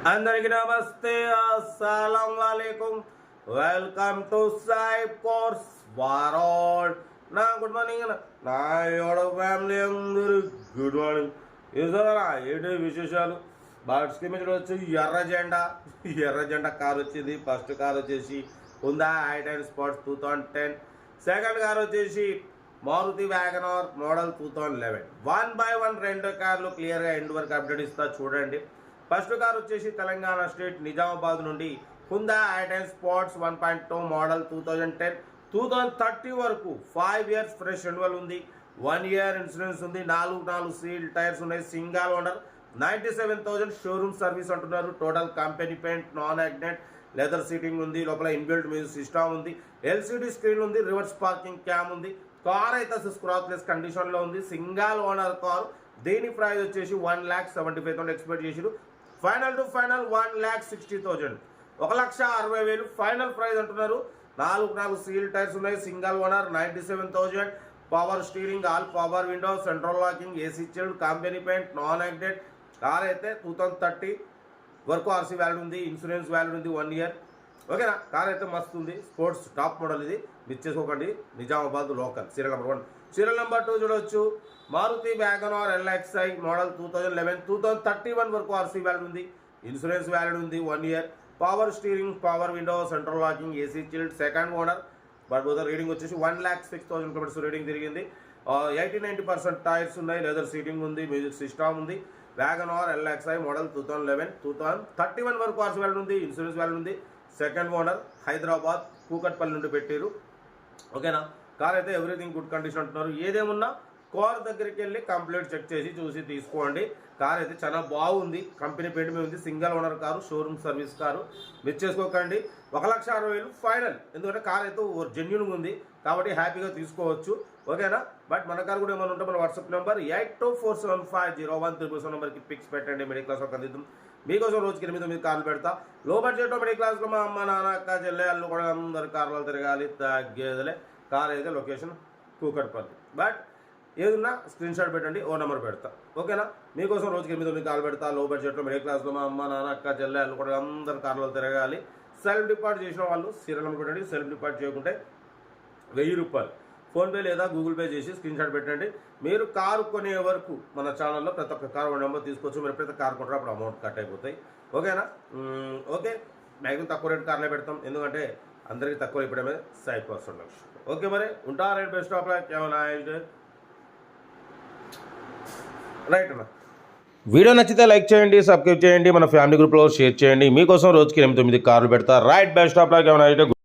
అందరికీ నమస్తే, అస్సలం వాలేకుం. Welcome to Sai course world. నా గుడ్ మార్నింగ్ నా ఫ్యామిలీ అందరూ గుడ్ మార్నింగ్. ఇదేనా ఏంటి విశేషాలు? బాగా స్కీమ్ వచ్చి ఎర్ర జెండా కార్ వచ్చింది. ఫస్ట్ కార్ వచ్చేసి Honda i10 sports 2010. Second car వచ్చేసి మారుతి వ్యాగనార్ మోడల్ 2011. 1 by 1 రెండు కార్లు క్లియర్గా ఎండ్ వరకు అప్డేట్ ఇస్తా చూడండి. ఫస్ట్ కార్ వచ్చేసి తెలంగాణ స్టేట్ నిజామాబాద్ నుండి హుండా i10 స్పోర్ట్స్ 1.2 మోడల్ 2010. 2030 వరకు 5 years ఫ్రెష్ రెన్యువల్ ఉంది. 1 year ఇన్సూరెన్స్ ఉంది. 4 సీల్ టైర్స్ ఉన్నాయి. Single owner. 97,000 షోరూమ్ సర్వీస్ అంటున్నారు. Total company paint, non accident, leather seating ఉంది. లోపల ఇన్బిల్ట్ మ్యూజిక్ సిస్టమ్ ఉంది. ఎల్సిడి స్క్రీన్ ఉంది. రివర్స్ పార్కింగ్ క్యామ్ ఉంది. కార్ అయితే స్క్రాచ్లెస్ కండిషన్లో ఉంది. Single owner car. దీని ప్రైస్ వచ్చేసి 1,75,000 ఎక్స్పెక్ట్ చేసిరు. Final to final 1,60,000, 1,60,000 final price అంటున్నారు. 4 సీల్ టైర్స్ ఉన్నాయి. Single owner. 97,000. Power steering, all power window, central locking, AC chilled, company paint, non accident. Car అయితే 2030 వరకు ఆర్సీ వ్యాలిడ్ ఉంది. ఇన్సూరెన్స్ వ్యాలిడ్ ఉంది 1 year. ఓకేనా? కార్ అయితే మస్తు ఉంది. Sports top model. ఇది మిస్ చేసుకోకండి. Nizamabad local. Serial number 1. Serial number 2 చూడవచ్చు. Maruti Wagon R LXi model 2011. 2031 వరకు ఆర్సీ వ్యాలిడ్ ఉంది. ఇన్సూరెన్స్ వ్యాలిడ్ ఉంది 1 year. Power steering, power window, central locking, AC chilled. Second owner. But reading వచ్చేసి 1,06,000 కిలోమీటర్స్ రీడింగ్ తిరిగింది. 80-90% tyres ఉన్నాయి. Leather seating ఉంది. Music system ఉంది. WagonR LXi model 2011. 2031 వరకు ఆర్సీ వ్యాలిడ్ ఉంది. ఇన్సూరెన్స్ వ్యాలిడ్ ఉంది. Second owner. హైదరాబాద్ కూకట్పల్లి నుండి పెట్టారు. ఓకేనా? కార్ అయితే ఎవ్రీథింగ్ గుడ్ కండిషన్ అంటున్నారు. ఏదేమున్నా కార్ దగ్గరికి వెళ్ళి కంప్లీట్ చెక్ చేసి చూసి తీసుకోండి. కార్ అయితే చాలా బాగుంది. కంపెనీ పెయింట్ మీద ఉంది. Single owner car. Showroom service car. Miss చేసుకోకండి. 1,60,000 ఫైనల్. ఎందుకంటే కార్ అయితే జెన్యున్గా ఉంది కాబట్టి హ్యాపీగా తీసుకోవచ్చు. ఓకేనా? బట్ మన కార్ కూడా ఏమైనా ఉంటే మన వాట్సాప్ నెంబర్ 8247501377 నెంబర్కి పిక్స్ పెట్టండి. మిడిల్ క్లాస్ ఒక అందిద్దాం. మీకోసం రోజుకి 8 కార్లు పెడతా. లో బడ్జెట్లో మిడిల్ క్లాస్లో మా అమ్మ, నాన్న, అక్క, చెల్లె, అల్లు కూడా అందరు కార్లలో తిరగాలి. తగ్గేదలే. కార్ అయితే లొకేషన్ కూకట్పల్లి. బట్ ఏదన్నా స్క్రీన్ షాట్ పెట్టండి. ఓ నెంబర్ పెడతా. ఓకేనా? మీకోసం రోజుకి 8 కార్లు పెడతా. లో బడ్జెట్లో మిడిల్ క్లాస్లో మా అమ్మ, నాన్న, అక్క, చెల్లె, అల్లు కూడా అందరు కార్లలో తిరగాలి. సెల్ఫ్ డిపాజిట్ చేసిన వాళ్ళు సీరియల్ నెంబర్ పెట్టండి. సెల్ఫ్ డిపాజిట్ చేయకుంటే 1,000 రూపాయలు ఫోన్పే లేదా గూగుల్ పే చేసి స్క్రీన్ షాట్ పెట్టండి. మీరు కారు కొనే వరకు మన ఛానల్లో ప్రతి ఒక్క కారు నెంబర్ తీసుకోవచ్చు. మీరు ప్రతి కారు కొంటారు, అప్పుడు అమౌంట్ కట్ అయిపోతాయి. ఓకేనా? ఓకే. మ్యాక్సిమం తక్కువ రేట్ కార్లే పెడతాం. ఎందుకంటే అందరికీ తక్కువ ఇప్పుడమే సాయి పర్సెంట్. ఓకే, మరి ఉంటా. Right, best of luck. Right అన్న. వీడియో నచ్చితే లైక్ చేయండి, సబ్స్క్రైబ్ చేయండి, మన ఫ్యామిలీ గ్రూప్లో షేర్ చేయండి. మీకోసం రోజుకి 8 కార్లు పెడతా. Right, best of luck.